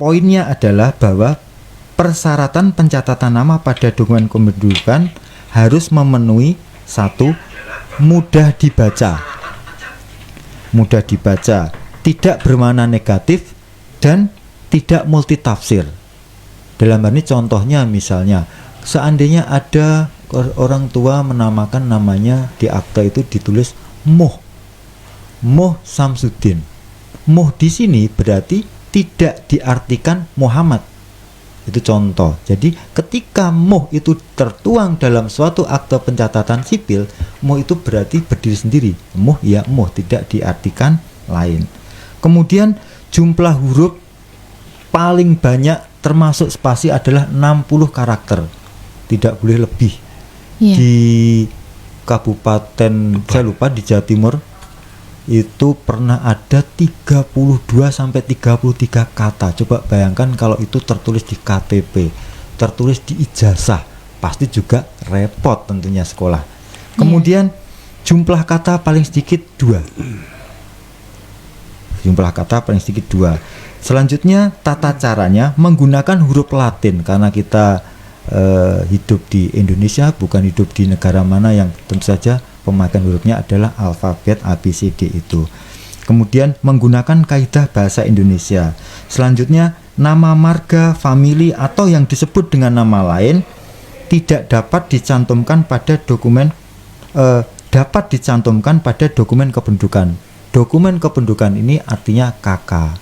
Poinnya adalah bahwa persyaratan pencatatan nama pada dokumen kependudukan harus memenuhi satu, mudah dibaca, tidak bermakna negatif, dan tidak multitafsir. Dalam hal ini contohnya misalnya, seandainya ada orang tua menamakan namanya di akta itu ditulis Muh Samsudin. Muh di sini berarti tidak diartikan Muhammad. Itu contoh. Jadi ketika Muh itu tertuang dalam suatu akte pencatatan sipil, Muh itu berarti berdiri sendiri. Muh ya Muh, tidak diartikan lain. Kemudian jumlah huruf paling banyak termasuk spasi adalah 60 karakter. Tidak boleh lebih. Di Kabupaten saya lupa di Jawa Timur itu pernah ada 32 sampai 33 kata. Coba bayangkan kalau itu tertulis di KTP, tertulis di ijazah, pasti juga repot tentunya sekolah. Kemudian jumlah kata paling sedikit 2. Selanjutnya tata caranya menggunakan huruf Latin, karena kita hidup di Indonesia, bukan hidup di negara mana yang tentu saja pemakaian hurufnya adalah alfabet ABCD itu. Kemudian menggunakan kaidah bahasa Indonesia. Selanjutnya nama marga, famili atau yang disebut dengan nama lain tidak dapat dicantumkan pada dokumen kependudukan. Dokumen kependudukan ini artinya KK,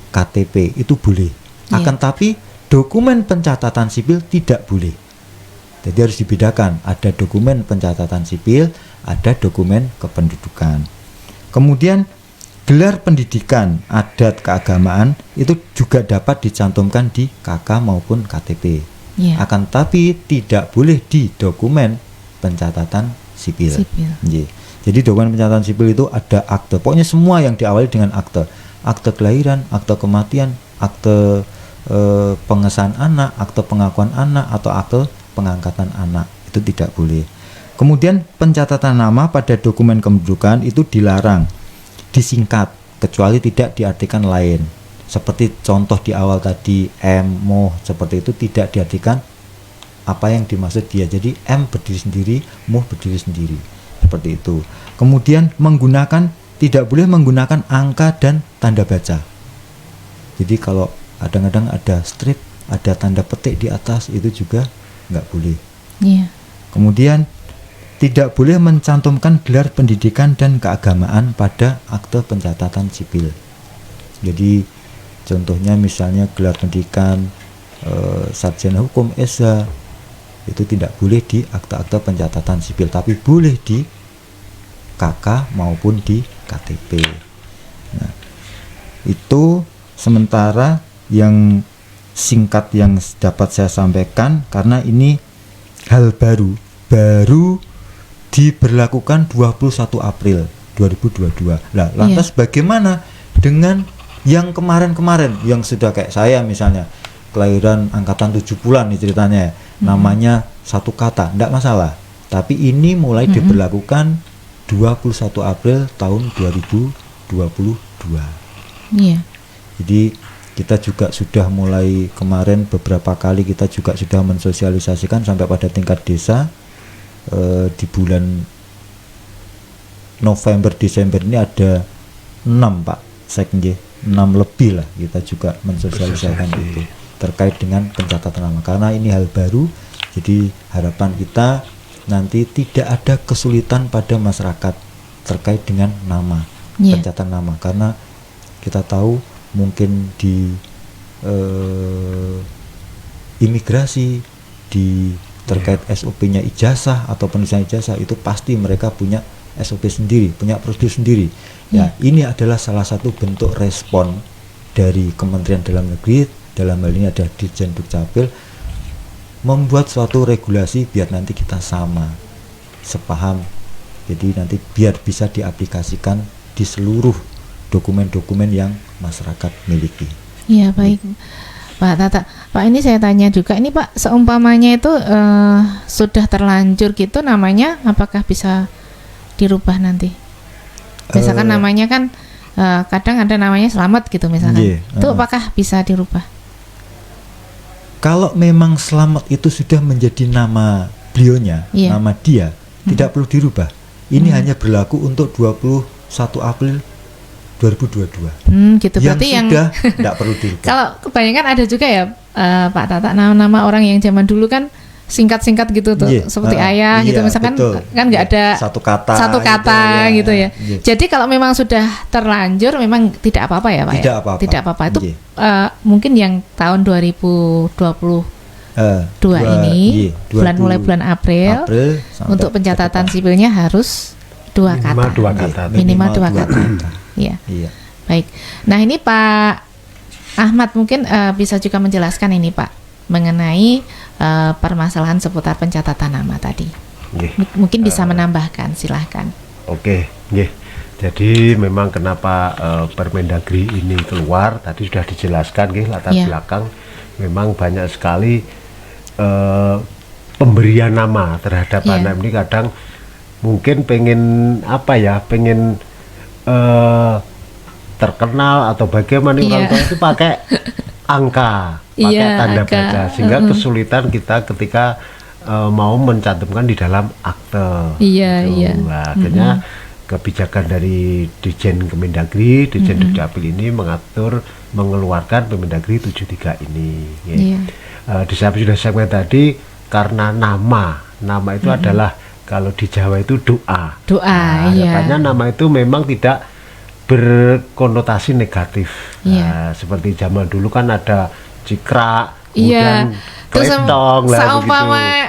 KTP itu boleh. Akan tapi dokumen pencatatan sipil tidak boleh. Jadi harus dibedakan, ada dokumen pencatatan sipil, ada dokumen kependudukan. Kemudian gelar pendidikan, adat, keagamaan itu juga dapat dicantumkan di KK maupun KTP. Akan tapi tidak boleh di dokumen pencatatan sipil. Jadi dokumen pencatatan sipil itu ada akte, pokoknya semua yang diawali dengan akte. Akte kelahiran, akte kematian, akte pengesahan anak, akte pengakuan anak, atau akte pengangkatan anak, itu tidak boleh. Kemudian pencatatan nama pada dokumen kependudukan itu dilarang disingkat kecuali tidak diartikan lain. Seperti contoh di awal tadi Moh, seperti itu tidak diartikan apa yang dimaksud dia. Jadi M berdiri sendiri, Moh berdiri sendiri, seperti itu. Kemudian tidak boleh menggunakan angka dan tanda baca. Jadi kalau kadang-kadang ada strip, ada tanda petik di atas, itu juga nggak boleh. Kemudian tidak boleh mencantumkan gelar pendidikan dan keagamaan pada akte pencatatan sipil. Jadi contohnya misalnya gelar pendidikan sarjana hukum SH itu tidak boleh di akte-akte pencatatan sipil, tapi boleh di KK maupun di KTP. Nah, itu sementara yang singkat yang dapat saya sampaikan, karena ini hal baru diberlakukan 21 April 2022. Nah, lantas bagaimana dengan yang kemarin-kemarin yang sudah kayak saya misalnya kelahiran angkatan 70-an nih ceritanya, namanya satu kata, enggak masalah. Tapi ini mulai diberlakukan 21 April tahun 2022. Jadi kita juga sudah mulai kemarin beberapa kali kita juga sudah mensosialisasikan sampai pada tingkat desa. Di bulan November Desember ini ada 6 Pak Sekjen, 6 lebih lah kita juga mensosialisasikan itu terkait dengan pencatatan nama, karena ini hal baru. Jadi harapan kita nanti tidak ada kesulitan pada masyarakat terkait dengan nama, pencatatan nama, karena kita tahu mungkin di imigrasi, di terkait SOP-nya ijazah atau penulisan ijazah, itu pasti mereka punya SOP sendiri, punya prosedur sendiri. Ya, ini adalah salah satu bentuk respon dari Kementerian Dalam Negeri, dalam hal ini ada Dirjen Dukcapil, membuat suatu regulasi biar nanti kita sama, sepaham. Jadi nanti biar bisa diaplikasikan di seluruh dokumen-dokumen yang masyarakat miliki. Iya, baik. Pak Tata, Pak, ini saya tanya juga, ini Pak, seumpamanya itu sudah terlanjur gitu namanya, apakah bisa dirubah nanti? Misalkan namanya kan kadang ada namanya Slamet gitu misalkan. Itu apakah bisa dirubah? Kalau memang Slamet itu sudah menjadi nama beliaunya, nama dia, tidak perlu dirubah. Ini hanya berlaku untuk 21 April 2022. Gitu. Yang berarti sudah tidak perlu dirubah. Kalau kebanyakan ada juga ya Pak Tata, nama-nama orang yang zaman dulu kan singkat-singkat gitu tuh, seperti ayah gitu misalkan, betul. Kan nggak ada satu kata gitu ya. Jadi kalau memang sudah terlanjur memang tidak apa-apa ya Pak? Tidak apa-apa. Itu mungkin yang tahun 2022 ini mulai bulan April untuk pencatatan sipilnya harus minimal dua kata. Iya. Baik. Nah ini Pak Ahmad mungkin bisa juga menjelaskan ini Pak mengenai permasalahan seputar pencatatan nama tadi. Mungkin bisa menambahkan, silahkan. Oke. Jadi memang kenapa Permendagri ini keluar tadi sudah dijelaskan latar belakang. Memang banyak sekali pemberian nama terhadap anak ini kadang mungkin pengen terkenal atau bagaimana orang tua itu pakai angka, pakai tanda baca sehingga kesulitan kita ketika mau mencantumkan di dalam akte. Akhirnya kebijakan dari Dirjen Kemendagri, Dirjen Dukcapil ini mengeluarkan Permendagri 73 ini. Di sudah segmen tadi karena nama itu adalah kalau di Jawa itu doa. Makanya nama itu memang tidak berkonotasi negatif. Seperti zaman dulu kan ada Cikra, kemudian Kletong lah begitu.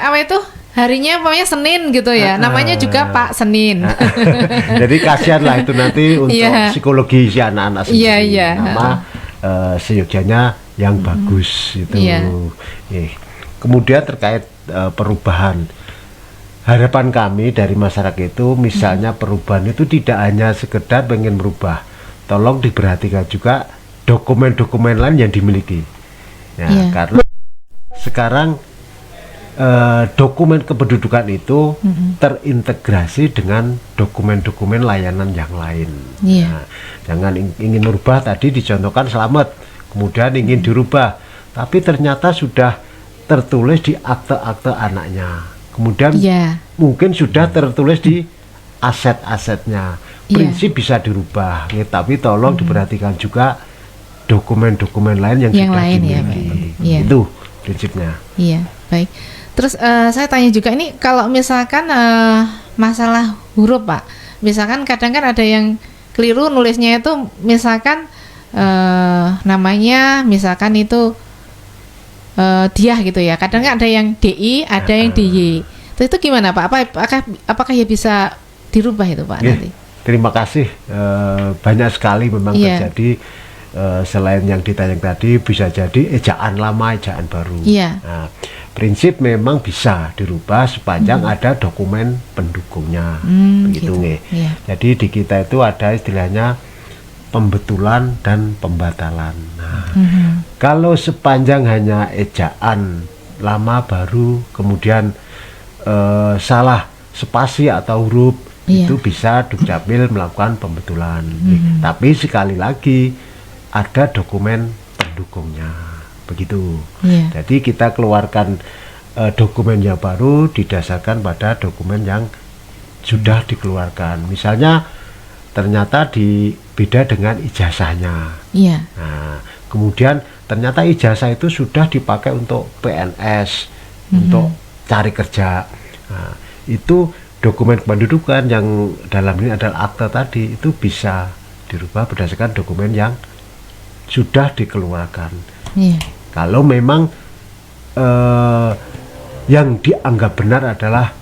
Apa itu? Harinya pokoknya Senin gitu ya. Namanya juga Pak Senin. Jadi kasihan lah itu nanti untuk psikologi si anak-anak sendiri. Nama seyogyanya yang bagus itu. Kemudian terkait perubahan, harapan kami dari masyarakat itu misalnya perubahan itu tidak hanya sekedar pengen merubah, tolong diperhatikan juga dokumen-dokumen lain yang dimiliki. Karena sekarang dokumen kependudukan itu terintegrasi dengan dokumen-dokumen layanan yang lain. Jangan ingin merubah tadi dicontohkan Slamet, kemudian ingin dirubah, tapi ternyata sudah tertulis di akte-akte anaknya, kemudian mungkin sudah tertulis di aset-asetnya. Prinsip bisa dirubah, tapi tolong diperhatikan juga dokumen-dokumen lain yang sudah dimiliki. Itu prinsipnya. Baik. Terus saya tanya juga ini kalau misalkan masalah huruf Pak, misalkan kadang kan ada yang keliru nulisnya itu misalkan namanya misalkan itu Diah gitu ya. Kadang kan ada yang DI, ada yang DY. Itu gimana Pak? Apakah ya bisa dirubah itu Pak nanti? Terima kasih. Banyak sekali memang terjadi. Selain yang ditanya tadi bisa jadi ejaan lama, ejaan baru. Nah, prinsip memang bisa dirubah sepanjang ada dokumen pendukungnya. Begitu Jadi di kita itu ada istilahnya pembetulan dan pembatalan. Nah, kalau sepanjang hanya ejaan lama baru, kemudian salah spasi atau huruf, itu bisa Dukcapil melakukan pembetulan. Tapi sekali lagi ada dokumen pendukungnya, begitu. Jadi kita keluarkan dokumen yang baru didasarkan pada dokumen yang sudah dikeluarkan. Misalnya ternyata beda dengan ijazahnya. Nah, kemudian ternyata ijazah itu sudah dipakai untuk PNS, untuk cari kerja. Nah, itu dokumen kependudukan yang dalam ini adalah akte tadi itu bisa dirubah berdasarkan dokumen yang sudah dikeluarkan. Kalau memang yang dianggap benar adalah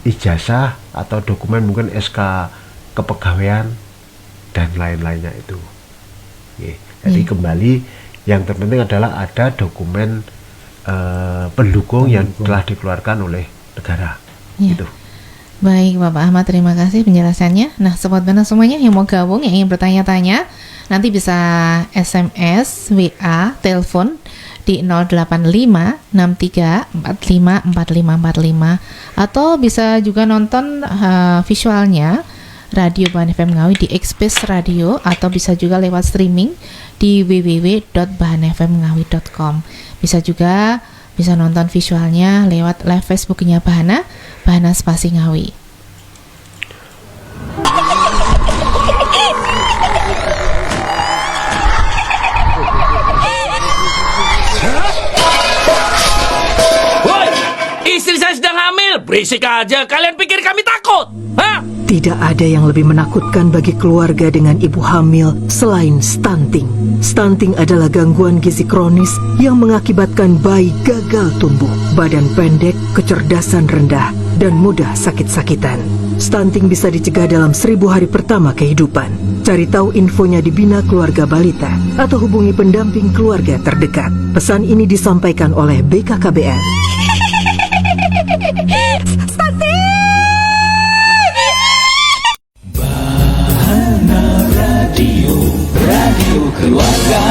ijazah atau dokumen mungkin SK kepegawaian dan lain-lainnya itu. Jadi kembali yang terpenting adalah ada dokumen pendukung yang telah dikeluarkan oleh negara. Gitu. Baik Bapak Ahmad, terima kasih penjelasannya. Nah Sobat Bana semuanya yang mau gabung, yang ingin bertanya-tanya, nanti bisa SMS, WA, telepon di 08563454545 atau bisa juga nonton visualnya Radio Bahan FM Ngawi di Express Radio, atau bisa juga lewat streaming di www.bahanfmngawi.com. Bisa juga nonton visualnya lewat live Facebooknya Bahana Spasi Ngawi. Istri saya sedang hamil. Berisik aja. Kalian pikir kami takut? Hah? Tidak ada yang lebih menakutkan bagi keluarga dengan ibu hamil selain stunting. Stunting adalah gangguan gizi kronis yang mengakibatkan bayi gagal tumbuh, badan pendek, kecerdasan rendah, dan mudah sakit-sakitan. Stunting bisa dicegah dalam 1000 hari pertama kehidupan. Cari tahu infonya di Bina Keluarga Balita atau hubungi pendamping keluarga terdekat. Pesan ini disampaikan oleh BKKBN. Bahana Radio Keluarga.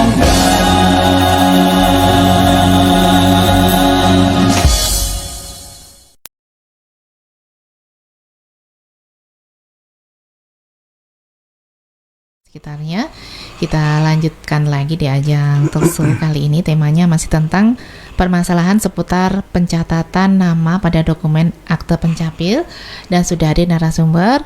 Sekitarnya kita lanjutkan lagi di ajang talkshow kali ini. Temanya masih tentang permasalahan seputar pencatatan nama pada dokumen akte pencapil, dan sudah hadir narasumber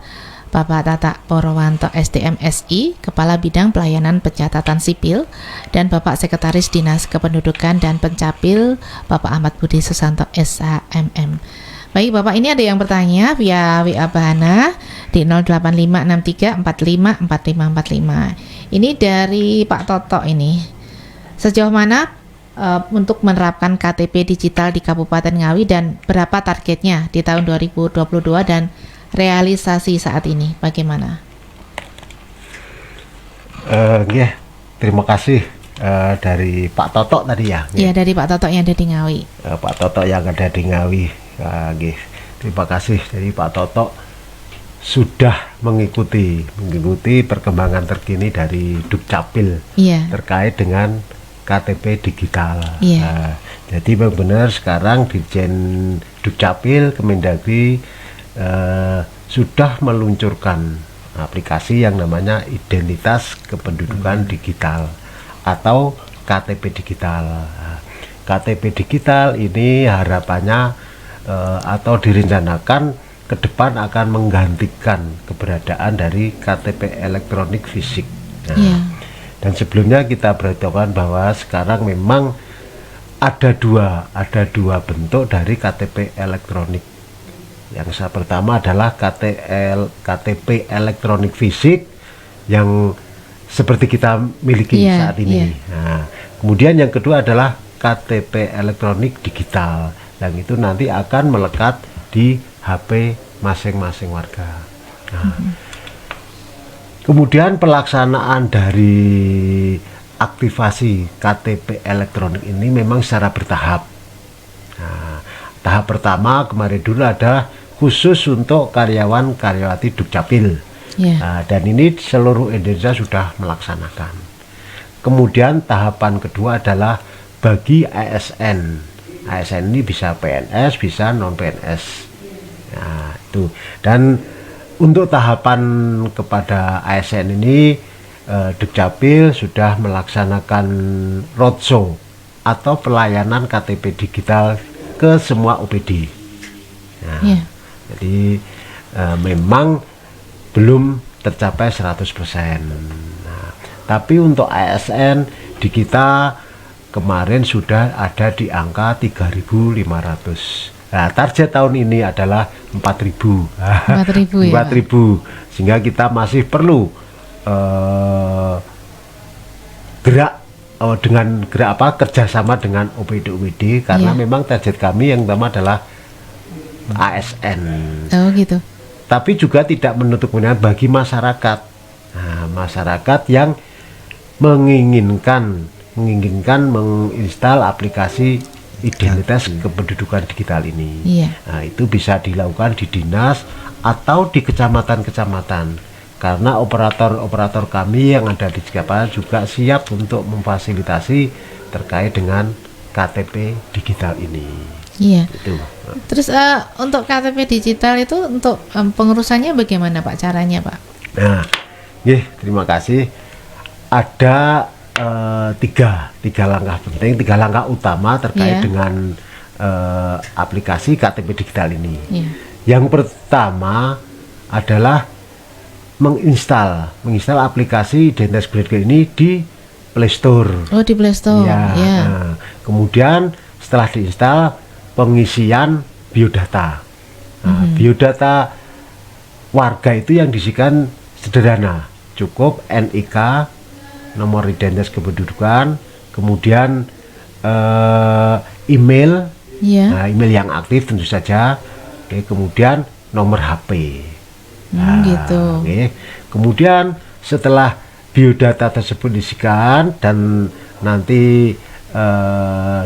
Bapak Tata Porowanto SDM SI, Kepala Bidang Pelayanan Pencatatan Sipil, dan Bapak Sekretaris Dinas Kependudukan dan Pencapil Bapak Ahmad Budi Susanto SHMM. Baik Bapak, ini ada yang bertanya via WA Bahana di 08563454545. Ini dari Pak Toto ini. Sejauh mana untuk menerapkan KTP digital di Kabupaten Ngawi, dan berapa targetnya di tahun 2022 dan realisasi saat ini bagaimana? Terima kasih dari Pak Toto tadi ya. Iya, dari Pak Toto yang ada di Ngawi. Pak Toto yang ada di Ngawi. Terima kasih dari Pak Toto sudah mengikuti perkembangan terkini dari Dukcapil terkait dengan KTP digital. Jadi benar sekarang Dirjen Dukcapil Kemendagri sudah meluncurkan aplikasi yang namanya Identitas Kependudukan Digital atau KTP digital. KTP digital ini harapannya atau direncanakan ke depan akan menggantikan keberadaan dari KTP elektronik fisik. Dan sebelumnya kita beritahukan bahwa sekarang memang ada dua bentuk dari KTP elektronik. Yang pertama adalah KTP elektronik fisik yang seperti kita miliki saat ini. Nah, kemudian yang kedua adalah KTP elektronik digital, yang itu nanti akan melekat di HP masing-masing warga. Kemudian pelaksanaan dari aktivasi KTP elektronik ini memang secara bertahap. Nah, tahap pertama kemarin dulu adalah khusus untuk karyawan-karyawati Dukcapil. Dan ini seluruh Indonesia sudah melaksanakan. Kemudian tahapan kedua adalah bagi ASN. ASN ini bisa PNS, bisa non-PNS. Nah, itu. Dan untuk tahapan kepada ASN ini Dukcapil sudah melaksanakan roadshow atau pelayanan KTP digital ke semua OPD. Nah, jadi memang belum tercapai 100%. Nah, tapi untuk ASN di kita kemarin sudah ada di angka 3.500. Nah, target tahun ini adalah 4.000. 4.000 ya. 4.000. Sehingga kita masih perlu kerjasama dengan OPD karena memang target kami yang pertama adalah ASN. Oh gitu. Tapi juga tidak menutup kemungkinan bagi masyarakat. Nah, masyarakat yang menginginkan menginstal aplikasi Identitas Kependudukan Digital ini. Nah, itu bisa dilakukan di dinas atau di kecamatan-kecamatan. Karena operator kami yang ada di Cikapal juga siap untuk memfasilitasi terkait dengan KTP digital ini. Itu. Terus untuk KTP digital itu untuk pengurusannya bagaimana Pak, caranya Pak? Nah, terima kasih. Ada tiga langkah penting, 3 langkah utama terkait dengan aplikasi KTP digital ini. Yang pertama adalah menginstal aplikasi Identitas Kependudukan ini di Play Store. Oh, di Play Store. Nah, kemudian setelah diinstal, pengisian biodata. Nah, biodata warga itu yang diisikan sederhana, cukup NIK, nomor identitas kependudukan, kemudian email, nah, email yang aktif tentu saja, kemudian nomor HP. Nah, gitu. Kemudian setelah biodata tersebut diisikan dan nanti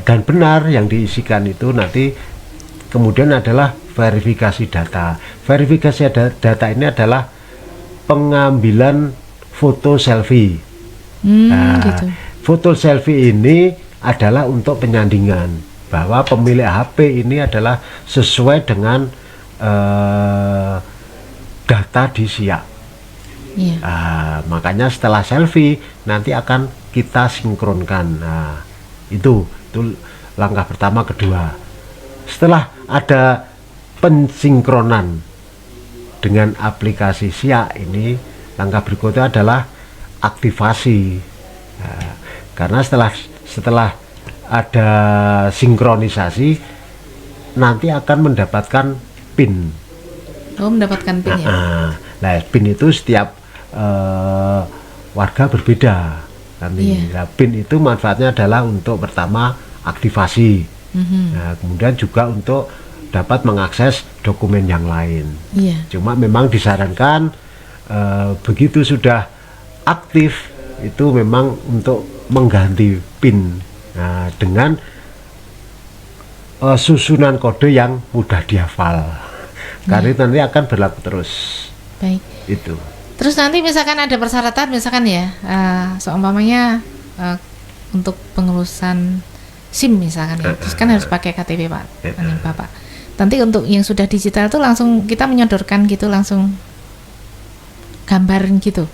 dan benar yang diisikan itu, nanti kemudian adalah verifikasi data. Verifikasi data ini adalah pengambilan foto selfie. Gitu. Foto selfie ini adalah untuk penyandingan bahwa pemilik HP ini adalah sesuai dengan data di SIA. Makanya setelah selfie nanti akan kita sinkronkan. Nah, itu langkah pertama. Kedua, setelah ada pensinkronan dengan aplikasi SIA ini, langkah berikutnya adalah aktivasi. Nah, karena setelah ada sinkronisasi, nanti akan mendapatkan PIN. Oh, mendapatkan PIN ya? Nah, PIN itu setiap warga berbeda. Nah, PIN itu manfaatnya adalah untuk pertama aktivasi, nah, kemudian juga untuk dapat mengakses dokumen yang lain. Cuma memang disarankan begitu sudah aktif itu memang untuk mengganti PIN, nah, dengan susunan kode yang mudah dihafal, karena nanti akan berlaku terus. Baik. Itu. Terus nanti misalkan ada persyaratan, misalkan ya, seumpamanya untuk pengurusan SIM misalkan ya, terus kan harus pakai KTP Pak, Bapak. Nanti untuk yang sudah digital itu langsung kita menyodorkan gitu, langsung gambarin gitu.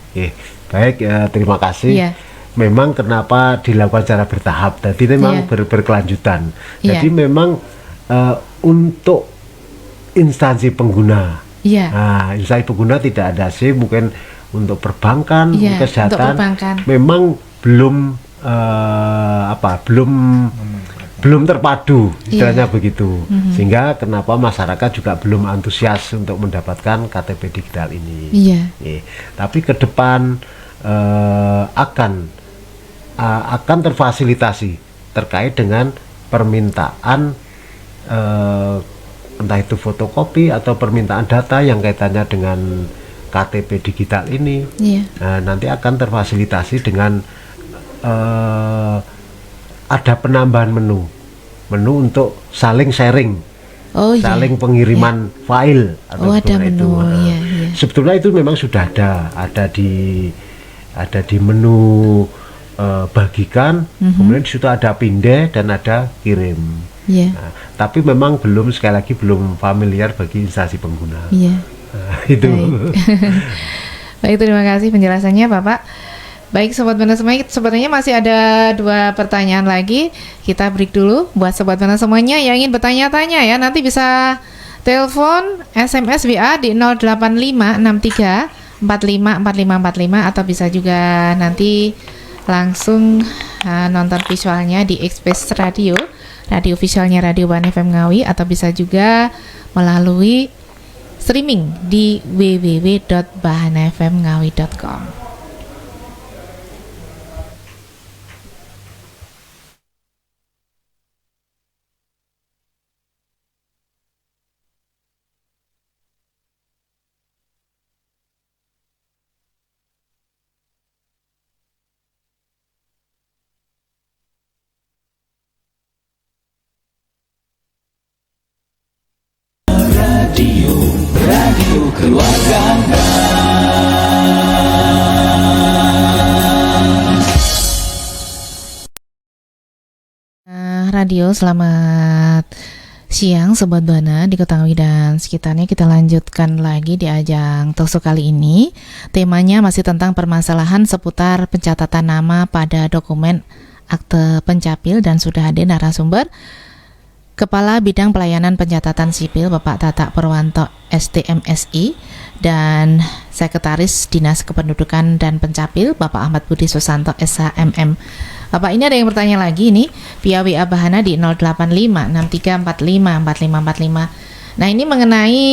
Baik, terima kasih. Memang kenapa dilakukan secara bertahap, tadi memang berkelanjutan. Jadi memang untuk instansi pengguna. Nah, instansi pengguna tidak ada SIM, mungkin untuk perbankan, kesehatan, memang belum belum terpadu, istilahnya begitu. Sehingga kenapa masyarakat juga belum antusias untuk mendapatkan KTP digital ini. Tapi ke depan akan terfasilitasi terkait dengan permintaan entah itu fotokopi atau permintaan data yang kaitannya dengan KTP digital ini. Nanti akan terfasilitasi dengan ada penambahan menu untuk saling sharing, saling pengiriman file atau ada menu. Sebetulnya itu memang sudah ada di menu bagikan, kemudian di situ ada pindah dan ada kirim. Nah, tapi memang sekali lagi belum familiar bagi instansi pengguna. Itu. Baik, terima kasih penjelasannya Bapak. Baik Sobat Bana semuanya, sepertinya masih ada 2 pertanyaan lagi. Kita break dulu. Buat Sobat Bana semuanya yang ingin bertanya-tanya ya, nanti bisa telepon, SMS, WA di 08563 454545 atau bisa juga nanti langsung nonton visualnya di Express Radio visualnya Radio Bahan FM Ngawi, atau bisa juga melalui streaming di www.bahanfmngawi.com. Radio keluarga Anda. Radio, selamat siang Sobat Buana di Kota Ngawi dan sekitarnya. Kita lanjutkan lagi di ajang Talkshow kali ini. Temanya masih tentang permasalahan seputar pencatatan nama pada dokumen akte pencapil, dan sudah hadir narasumber Kepala Bidang Pelayanan Pencatatan Sipil Bapak Tata Purwanto STMSI dan Sekretaris Dinas Kependudukan dan Pencapil Bapak Ahmad Budi Susanto SHMM. Bapak, ini ada yang bertanya lagi nih via WA Bahana di 08563454545. Nah, ini mengenai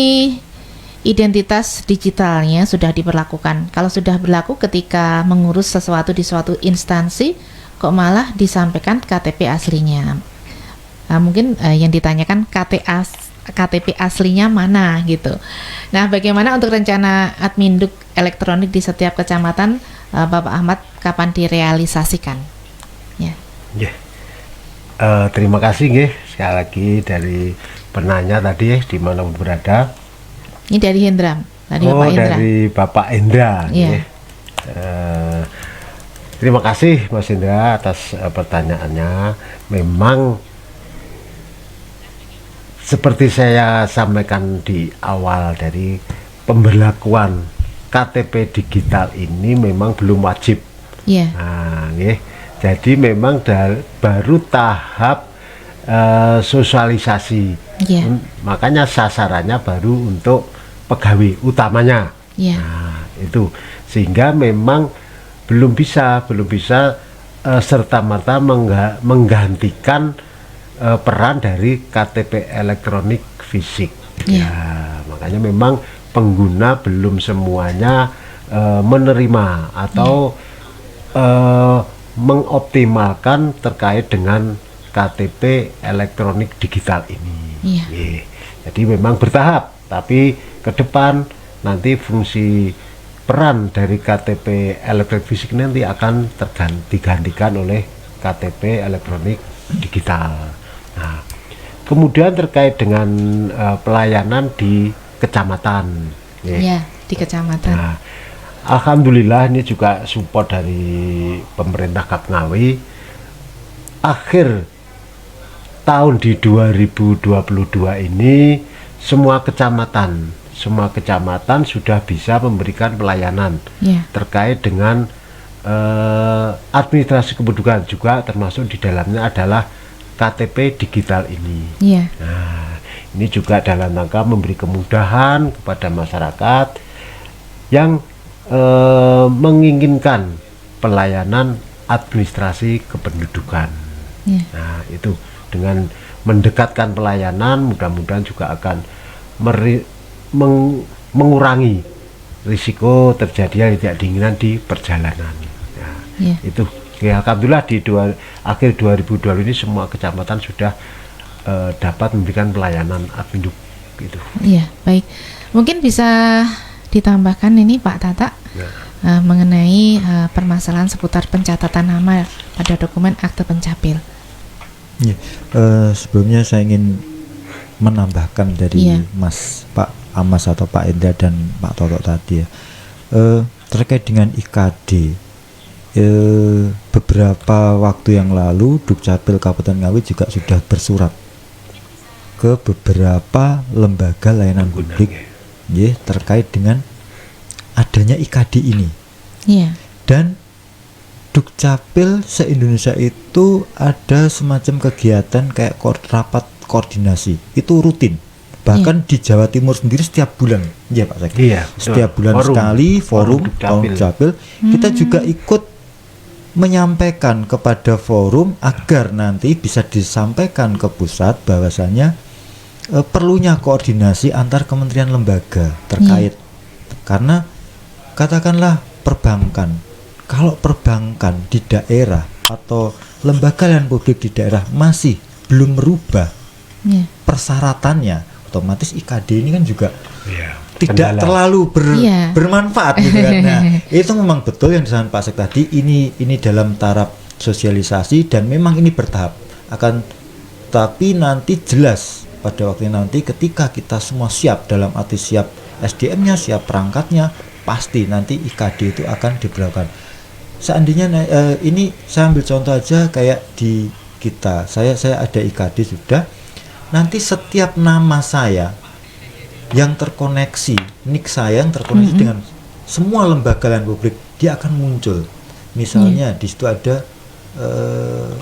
identitas digitalnya sudah diberlakukan. Kalau sudah berlaku ketika mengurus sesuatu di suatu instansi, kok malah disampaikan KTP aslinya? Mungkin yang ditanyakan KTP aslinya mana gitu. Nah, bagaimana untuk rencana adminduk elektronik di setiap kecamatan, Bapak Ahmad, kapan direalisasikan? Ya. Terima kasih nggih sekali lagi dari penanya tadi di mana berada. Ini dari Hendra, tadi Bapak Hendra. Dari Bapak Hendra. Yeah. Terima kasih Mas Hendra atas pertanyaannya. Memang seperti saya sampaikan di awal, dari pemberlakuan KTP digital ini memang belum wajib. Yeah. Nah, jadi memang baru tahap sosialisasi. Yeah. Makanya sasarannya baru untuk pegawai utamanya. Yeah. Nah, itu sehingga memang belum bisa serta-merta menggantikan peran dari KTP elektronik fisik. Yeah. Ya, makanya memang pengguna belum semuanya menerima atau mengoptimalkan terkait dengan KTP elektronik digital ini. Yeah. Jadi memang bertahap, tapi ke depan nanti fungsi peran dari KTP elektronik fisik nanti akan digantikan oleh KTP elektronik digital. Nah, kemudian terkait dengan pelayanan di kecamatan. Ya, di kecamatan. Nah, alhamdulillah ini juga support dari pemerintah Kap Ngawi. Akhir tahun di 2022 ini semua kecamatan sudah bisa memberikan pelayanan terkait dengan administrasi kependudukan, juga termasuk di dalamnya adalah KTP digital ini. Nah, ini juga dalam rangka memberi kemudahan kepada masyarakat yang menginginkan pelayanan administrasi kependudukan. Nah, itu dengan mendekatkan pelayanan mudah-mudahan juga akan mengurangi risiko terjadinya tidak diinginkan di perjalanan. Nah, itu ya, alhamdulillah di akhir 2020 ini semua kecamatan sudah dapat memberikan pelayanan adminduk gitu. Iya, baik. Mungkin bisa ditambahkan ini Pak Tata mengenai permasalahan seputar pencatatan nama pada dokumen akte pencapil. Ya, sebelumnya saya ingin menambahkan dari Mas Pak Amas atau Pak Endra dan Pak Toto tadi ya, terkait dengan IKD. Beberapa waktu yang lalu Dukcapil Kabupaten Ngawi juga sudah bersurat ke beberapa lembaga layanan publik terkait dengan adanya IKD ini. Dan Dukcapil se-Indonesia itu ada semacam kegiatan kayak rapat koordinasi, itu rutin. Bahkan di Jawa Timur sendiri setiap bulan, ya Pak Sek. Setiap bulan sekali forum Dukcapil. Kita juga ikut menyampaikan kepada forum agar nanti bisa disampaikan ke pusat bahwasanya perlunya koordinasi antar kementerian lembaga terkait. Karena katakanlah perbankan, kalau perbankan di daerah atau lembaga layanan publik di daerah masih belum merubah persyaratannya, otomatis IKD ini kan juga tidak terlalu bermanfaat gitu kan. Nah, itu memang betul yang disampaikan Pak Sek tadi, ini dalam taraf sosialisasi dan memang ini bertahap akan, tapi nanti jelas pada waktunya nanti ketika kita semua siap, dalam arti siap SDM-nya, siap perangkatnya, pasti nanti IKD itu akan diberlakukan. Seandainya ini saya ambil contoh aja kayak di kita, saya ada IKD sudah. nanti setiap nama saya yang terkoneksi, nik saya yang terkoneksi dengan semua lembaga layanan publik, dia akan muncul. Misalnya di situ ada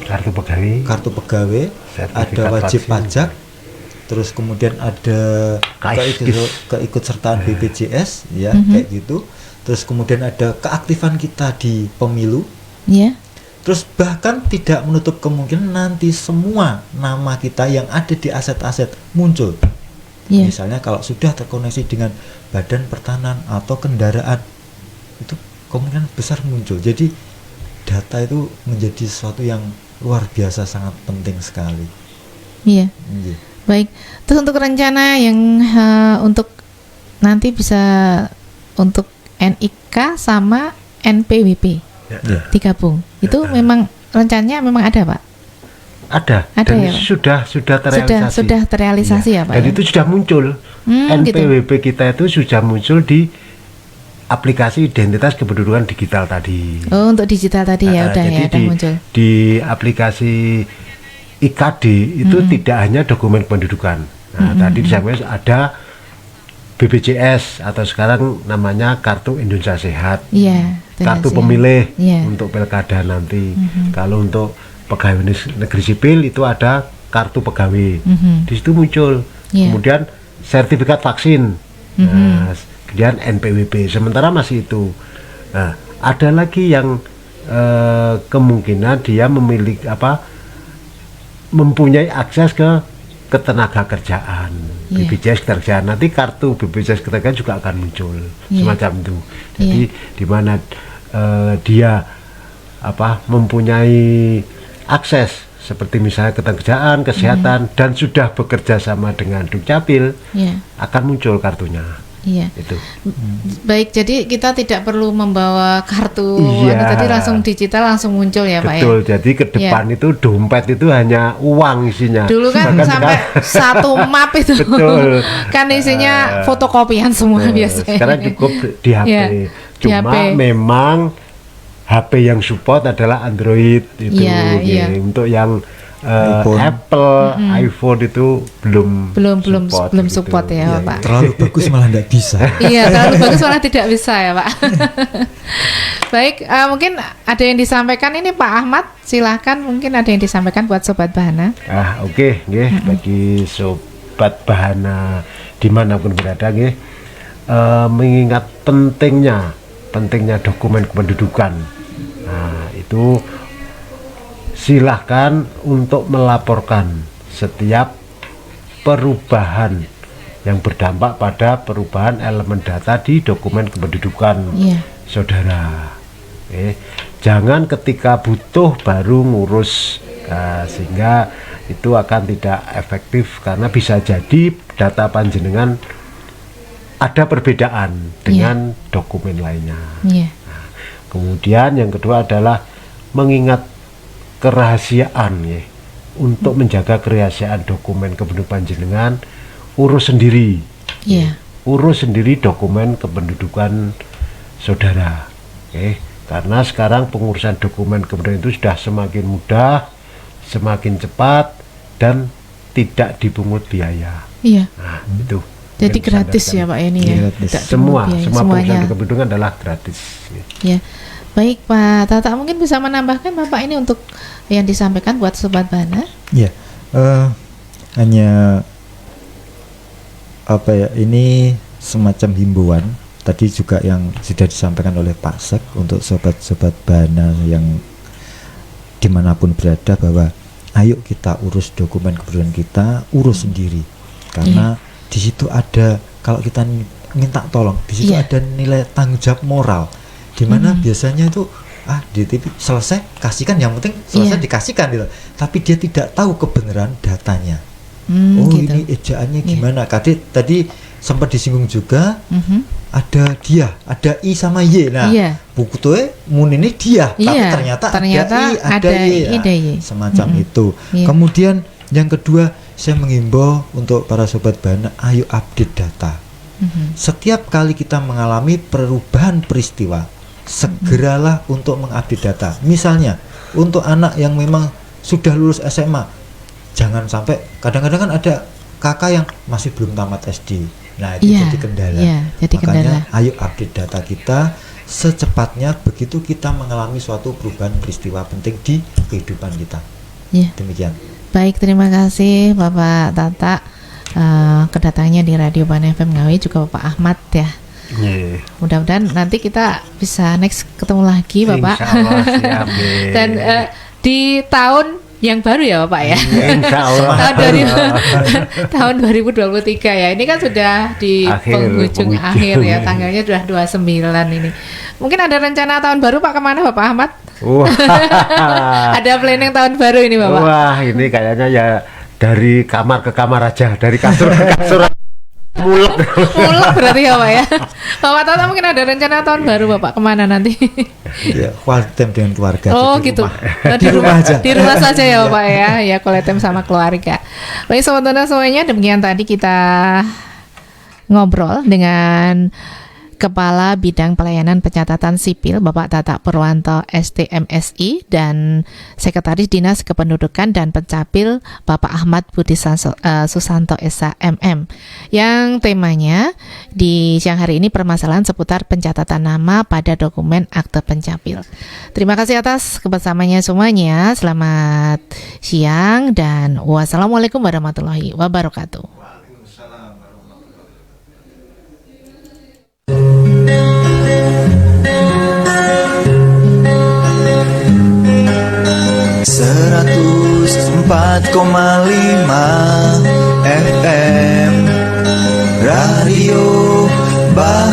kartu pegawai, ada wajib pajak, terus kemudian ada keikutsertaan BPJS, ya kayak gitu. Terus kemudian ada keaktifan kita di pemilu. Terus bahkan tidak menutup kemungkinan nanti semua nama kita yang ada di aset-aset muncul. Misalnya kalau sudah terkoneksi dengan badan pertanahan atau kendaraan, itu kemungkinan besar muncul. Jadi data itu menjadi sesuatu yang luar biasa, sangat penting sekali. Baik. Terus untuk rencana yang untuk nanti bisa untuk NIK sama NPWP digabung, itu memang rencananya memang ada, Pak? Ada dan ya, sudah terrealisasi ya, Pak. Dan itu sudah muncul. NPWP gitu. Kita itu sudah muncul di aplikasi identitas kependudukan digital tadi. Oh, untuk digital tadi ya, udah ya, udah muncul. Di aplikasi IKD itu tidak hanya dokumen kependudukan. Nah, tadi disampaikan ada BPJS atau sekarang namanya Kartu Indonesia Sehat, kartu pemilih untuk pilkada nanti. Kalau untuk pegawai negeri sipil itu ada kartu pegawai, di situ muncul. Kemudian sertifikat vaksin, kemudian NPWP. Sementara masih itu. Nah, ada lagi yang kemungkinan dia memiliki mempunyai akses ke ketenaga kerjaan, BPJS ketenagakerjaan. Nanti kartu BPJS ketenagakerjaan juga akan muncul semacam itu. Jadi di mana dia mempunyai akses seperti misalnya ketenagakerjaan, kesehatan, dan sudah bekerja sama dengan Dukcapil, akan muncul kartunya. Itu. Baik, jadi kita tidak perlu membawa kartu, jadi langsung digital langsung muncul ya, Pak. Betul, jadi ke depan itu dompet itu hanya uang isinya. Dulu kan sampai satu map itu. Betul. Kan isinya fotokopian semua biasanya. Sekarang cukup di HP. Cuma memang HP yang support adalah Android itu. Untuk yang Apple, iPhone itu belum support gitu. Ya, Pak. Terlalu bagus malah tidak bisa. Terlalu bagus malah tidak bisa ya, Pak. Baik, mungkin ada yang disampaikan ini Pak Ahmad, silahkan, mungkin ada yang disampaikan buat Sobat Bahana. Oke. Bagi Sobat Bahana dimanapun berada, mengingat pentingnya dokumen kependudukan. Nah, itu silahkan untuk melaporkan setiap perubahan yang berdampak pada perubahan elemen data di dokumen kependudukan saudara. Jangan ketika butuh baru ngurus, sehingga itu akan tidak efektif karena bisa jadi data panjenengan ada perbedaan dengan dokumen lainnya. Nah, kemudian yang kedua adalah mengingat kerahasiaan untuk menjaga kerahasiaan dokumen kependudukan jenengan, urus sendiri dokumen kependudukan saudara, karena sekarang pengurusan dokumen kependudukan itu sudah semakin mudah, semakin cepat, dan tidak dipungut biaya. Nah, itu jadi gratis ya, Pak, ini semua pengurusan kependudukan adalah gratis. Baik, Pak Tata, mungkin bisa menambahkan Bapak ini untuk yang disampaikan buat Sobat Bahana? Hanya ini semacam himbauan tadi juga yang sudah disampaikan oleh Pak Sek untuk sobat-sobat Bahana yang dimanapun berada, bahwa ayo kita urus dokumen kependudukan kita, urus sendiri, karena di situ ada, kalau kita minta tolong, di situ ada nilai tanggung jawab moral. Dimana biasanya itu di TV selesai kasihkan, yang penting selesai dikasihkan gitu. Tapi dia tidak tahu kebenaran datanya. Gitu. Ini ejaannya gimana? Tadi sempat disinggung juga, ada I sama Y. Nah, buku tuh ini dia, tapi ternyata ada I, ada Y. Semacam itu. Kemudian yang kedua, saya menghimbau untuk para Sobat Bahana, ayo update data. Setiap kali kita mengalami perubahan peristiwa, segeralah untuk mengupdate data. Misalnya untuk anak yang memang sudah lulus SMA, jangan sampai kadang-kadang kan ada kakak yang masih belum tamat SD. Nah, itu jadi kendala. Jadi makanya ayo update data kita secepatnya begitu kita mengalami suatu perubahan peristiwa penting di kehidupan kita. Demikian. Baik, terima kasih Bapak Tata kedatangannya di Radio Ban FM Ngawi, juga Bapak Ahmad ya. Mudah-mudahan nanti kita bisa next ketemu lagi Bapak. Insyaallah, siap. Dan di tahun yang baru ya Bapak ya. Insyaallah. tahun 2023 ya. Ini kan sudah di penghujung akhir ya. Tanggalnya sudah 29 ini. Mungkin ada rencana tahun baru Pak kemana Bapak Ahmad? Ada planning tahun baru ini Bapak? Wah, ini kayaknya ya dari kamar ke kamar aja, dari kasur ke kasur. Mulek berarti ya Pak ya. Bapak Tata mungkin ada rencana tahun baru Bapak kemana nanti? Ya, quality time dengan keluarga. Gitu. Di rumah aja. Di rumah saja ya Bapak ya. Ya, quality time sama keluarga. Baik sobat Tuna semuanya, demikian tadi kita ngobrol dengan Kepala Bidang Pelayanan Pencatatan Sipil Bapak Tata Purwanto STMSI dan Sekretaris Dinas Kependudukan dan Pencapil Bapak Ahmad Budi Susanto SH MM, yang temanya di siang hari ini permasalahan seputar pencatatan nama pada dokumen akte pencapil. Terima kasih atas kebersamanya semuanya. Selamat siang dan wassalamualaikum warahmatullahi wabarakatuh. 104,5 FM Radio Ban